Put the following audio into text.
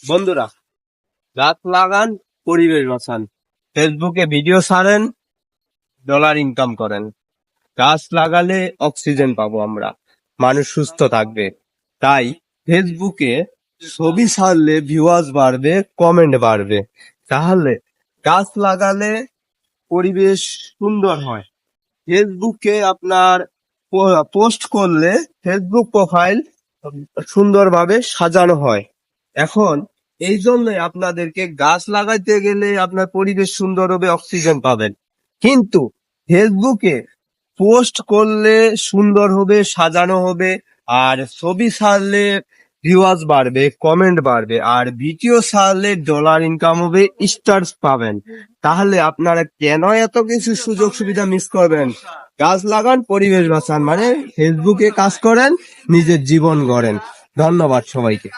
বন্ধুরা, গাছ লাগান, পরিবেশ বাঁচান। ফেসবুকে ভিডিও ছাড়েন, ডলার ইনকাম করেন। গাছ লাগালে অক্সিজেন পাবো আমরা, মানুষ সুস্থ থাকবে। তাই ফেসবুকে ছবি ছাড়লে ভিউয়ার্স বাড়বে, কমেন্ট বাড়বে। তাহলে গাছ লাগালে পরিবেশ সুন্দর হয়। ফেসবুকে আপনার পোস্ট করলে ফেসবুক প্রোফাইল সুন্দরভাবে সাজানো হয়। এখন এই জন্যই আপনাদেরকে গাছ লাগাইতে গেলে আপনার পরিবেশ সুন্দর হবে, অক্সিজেন পাবেন। কিন্তু ফেসবুকে পোস্ট করলে সুন্দর হবে, সাজানো হবে, আর ছবি ছাড়লে ভিউয়ার্স বাড়বে, কমেন্ট বাড়বে, আর ভিডিও ছাড়লে ডলার ইনকাম হবে, স্টার্স পাবেন। তাহলে আপনারা কেন এত কিছু সুযোগ সুবিধা মিস করবেন? গাছ লাগান, পরিবেশ বাঁচান, মানে ফেসবুকে কাজ করেন, নিজের জীবন গড়েন। ধন্যবাদ সবাইকে।